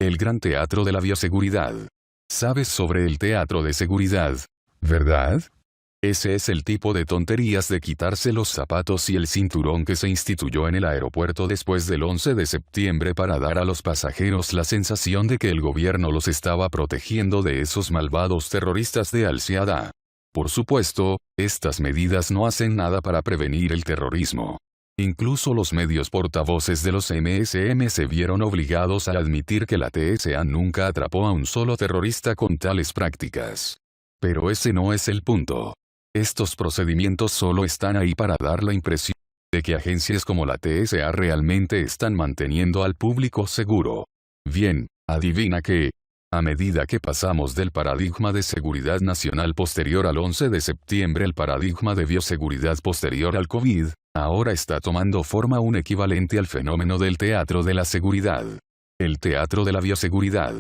El gran teatro de la bioseguridad. ¿Sabes sobre el teatro de seguridad? ¿Verdad? Ese es el tipo de tonterías de quitarse los zapatos y el cinturón que se instituyó en el aeropuerto después del 11 de septiembre para dar a los pasajeros la sensación de que el gobierno los estaba protegiendo de esos malvados terroristas de Al-Qaeda. Por supuesto, estas medidas no hacen nada para prevenir el terrorismo. Incluso los medios portavoces de los MSM se vieron obligados a admitir que la TSA nunca atrapó a un solo terrorista con tales prácticas. Pero ese no es el punto. Estos procedimientos solo están ahí para dar la impresión de que agencias como la TSA realmente están manteniendo al público seguro. Bien, adivina qué. A medida que pasamos del paradigma de seguridad nacional posterior al 11 de septiembre al paradigma de bioseguridad posterior al COVID, ahora está tomando forma un equivalente al fenómeno del teatro de la seguridad. El teatro de la bioseguridad.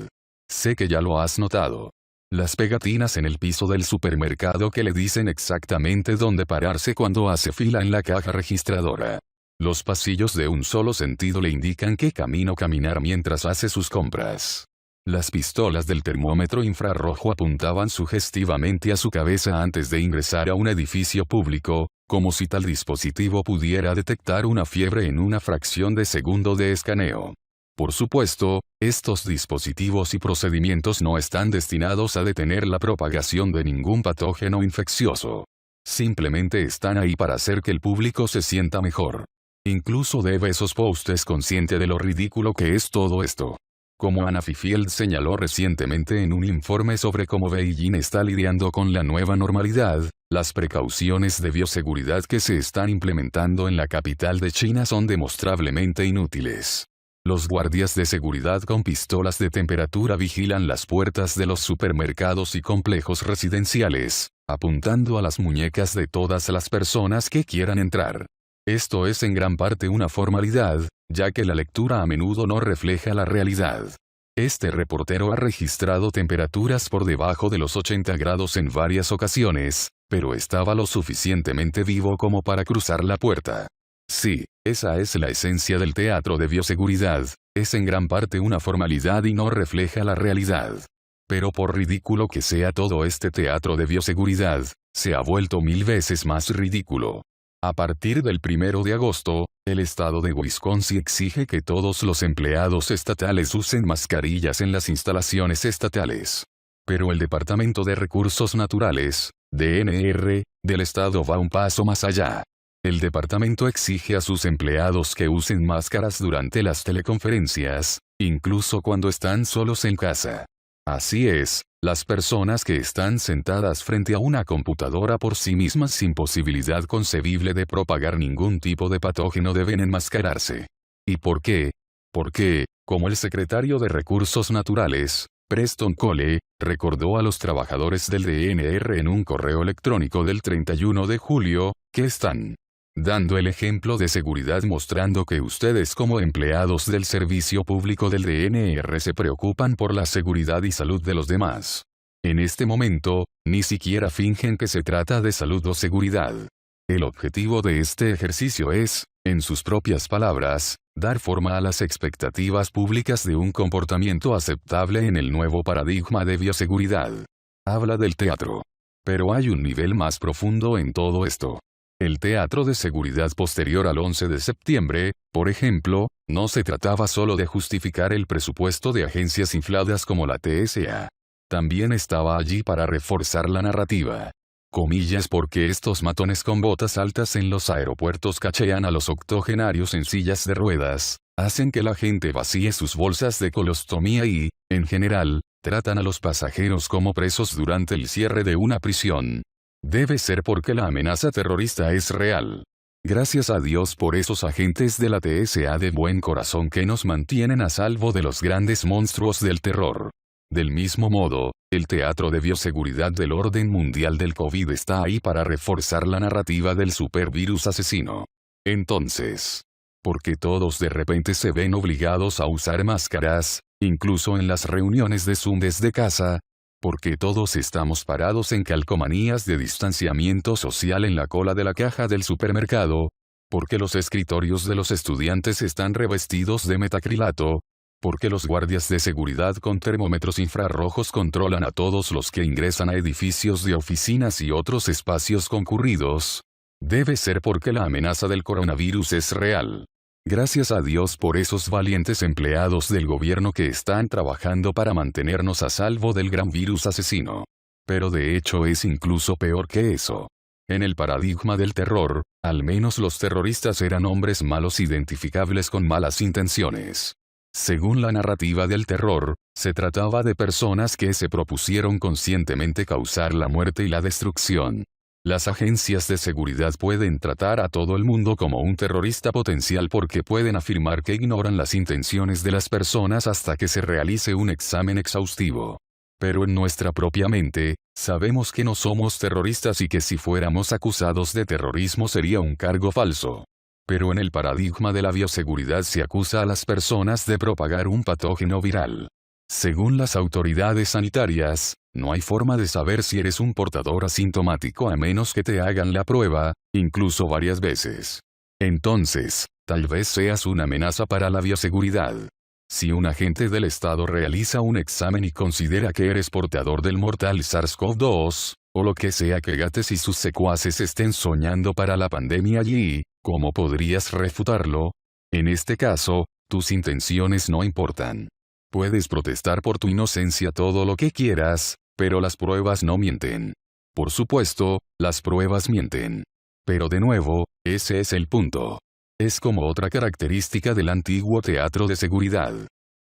Sé que ya lo has notado. Las pegatinas en el piso del supermercado que le dicen exactamente dónde pararse cuando hace fila en la caja registradora. Los pasillos de un solo sentido le indican qué camino caminar mientras hace sus compras. Las pistolas del termómetro infrarrojo apuntaban sugestivamente a su cabeza antes de ingresar a un edificio público, como si tal dispositivo pudiera detectar una fiebre en una fracción de segundo de escaneo. Por supuesto, estos dispositivos y procedimientos no están destinados a detener la propagación de ningún patógeno infeccioso. Simplemente están ahí para hacer que el público se sienta mejor. Incluso Dave esos posts es consciente de lo ridículo que es todo esto. Como Anna Fifield señaló recientemente en un informe sobre cómo Beijing está lidiando con la nueva normalidad, las precauciones de bioseguridad que se están implementando en la capital de China son demostrablemente inútiles. Los guardias de seguridad con pistolas de temperatura vigilan las puertas de los supermercados y complejos residenciales, apuntando a las muñecas de todas las personas que quieran entrar. Esto es en gran parte una formalidad, ya que la lectura a menudo no refleja la realidad. Este reportero ha registrado temperaturas por debajo de los 80 grados en varias ocasiones, pero estaba lo suficientemente vivo como para cruzar la puerta. Sí, esa es la esencia del teatro de bioseguridad, es en gran parte una formalidad y no refleja la realidad. Pero por ridículo que sea todo este teatro de bioseguridad, se ha vuelto 1000 veces más ridículo. A partir del 1 de agosto, el estado de Wisconsin exige que todos los empleados estatales usen mascarillas en las instalaciones estatales. Pero el Departamento de Recursos Naturales, DNR, del estado va un paso más allá. El departamento exige a sus empleados que usen máscaras durante las teleconferencias, incluso cuando están solos en casa. Así es, las personas que están sentadas frente a una computadora por sí mismas sin posibilidad concebible de propagar ningún tipo de patógeno deben enmascararse. ¿Y por qué? Porque, como el secretario de Recursos Naturales, Preston Cole, recordó a los trabajadores del DNR en un correo electrónico del 31 de julio, que están dando el ejemplo de seguridad mostrando que ustedes como empleados del servicio público del DNR se preocupan por la seguridad y salud de los demás. En este momento, ni siquiera fingen que se trata de salud o seguridad. El objetivo de este ejercicio es, en sus propias palabras, dar forma a las expectativas públicas de un comportamiento aceptable en el nuevo paradigma de bioseguridad. Habla del teatro. Pero hay un nivel más profundo en todo esto. El teatro de seguridad posterior al 11 de septiembre, por ejemplo, no se trataba solo de justificar el presupuesto de agencias infladas como la TSA. También estaba allí para reforzar la narrativa. Comillas porque estos matones con botas altas en los aeropuertos cachean a los octogenarios en sillas de ruedas, hacen que la gente vacíe sus bolsas de colostomía y, en general, tratan a los pasajeros como presos durante el cierre de una prisión. Debe ser porque la amenaza terrorista es real. Gracias a Dios por esos agentes de la TSA de buen corazón que nos mantienen a salvo de los grandes monstruos del terror. Del mismo modo, el teatro de bioseguridad del orden mundial del COVID está ahí para reforzar la narrativa del supervirus asesino. Entonces, ¿por qué todos de repente se ven obligados a usar máscaras, incluso en las reuniones de Zoom desde casa? Porque todos estamos parados en calcomanías de distanciamiento social en la cola de la caja del supermercado. Porque los escritorios de los estudiantes están revestidos de metacrilato. Porque los guardias de seguridad con termómetros infrarrojos controlan a todos los que ingresan a edificios de oficinas y otros espacios concurridos. Debe ser porque la amenaza del coronavirus es real. Gracias a Dios por esos valientes empleados del gobierno que están trabajando para mantenernos a salvo del gran virus asesino. Pero de hecho es incluso peor que eso. En el paradigma del terror, al menos los terroristas eran hombres malos identificables con malas intenciones. Según la narrativa del terror, se trataba de personas que se propusieron conscientemente causar la muerte y la destrucción. Las agencias de seguridad pueden tratar a todo el mundo como un terrorista potencial porque pueden afirmar que ignoran las intenciones de las personas hasta que se realice un examen exhaustivo. Pero en nuestra propia mente, sabemos que no somos terroristas y que si fuéramos acusados de terrorismo sería un cargo falso. Pero en el paradigma de la bioseguridad se acusa a las personas de propagar un patógeno viral. Según las autoridades sanitarias, no hay forma de saber si eres un portador asintomático a menos que te hagan la prueba, incluso varias veces. Entonces, tal vez seas una amenaza para la bioseguridad. Si un agente del Estado realiza un examen y considera que eres portador del mortal SARS-CoV-2, o lo que sea que Gates y sus secuaces estén soñando para la pandemia allí, ¿cómo podrías refutarlo? En este caso, tus intenciones no importan. Puedes protestar por tu inocencia todo lo que quieras, pero las pruebas no mienten. Por supuesto, las pruebas mienten. Pero de nuevo, ese es el punto. Es como otra característica del antiguo teatro de seguridad.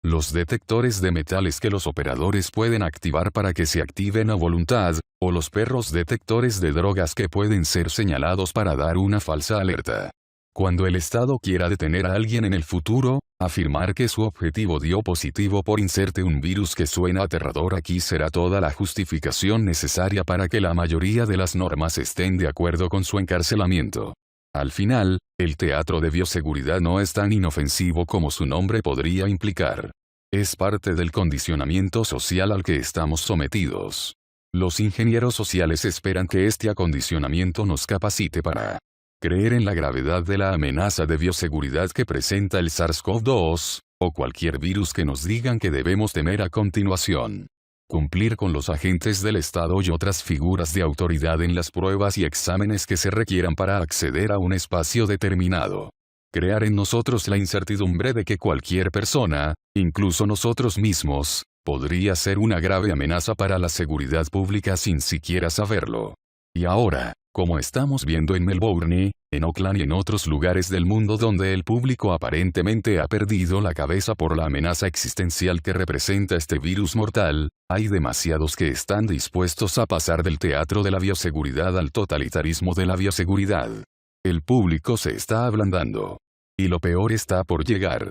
Los detectores de metales que los operadores pueden activar para que se activen a voluntad, o los perros detectores de drogas que pueden ser señalados para dar una falsa alerta. Cuando el Estado quiera detener a alguien en el futuro, afirmar que su objetivo dio positivo por inserte un virus que suena aterrador aquí será toda la justificación necesaria para que la mayoría de las normas estén de acuerdo con su encarcelamiento. Al final, el teatro de bioseguridad no es tan inofensivo como su nombre podría implicar. Es parte del condicionamiento social al que estamos sometidos. Los ingenieros sociales esperan que este acondicionamiento nos capacite para creer en la gravedad de la amenaza de bioseguridad que presenta el SARS-CoV-2, o cualquier virus que nos digan que debemos temer a continuación. Cumplir con los agentes del Estado y otras figuras de autoridad en las pruebas y exámenes que se requieran para acceder a un espacio determinado. Crear en nosotros la incertidumbre de que cualquier persona, incluso nosotros mismos, podría ser una grave amenaza para la seguridad pública sin siquiera saberlo. Y ahora, como estamos viendo en Melbourne, en Auckland y en otros lugares del mundo donde el público aparentemente ha perdido la cabeza por la amenaza existencial que representa este virus mortal, hay demasiados que están dispuestos a pasar del teatro de la bioseguridad al totalitarismo de la bioseguridad. El público se está ablandando. Y lo peor está por llegar.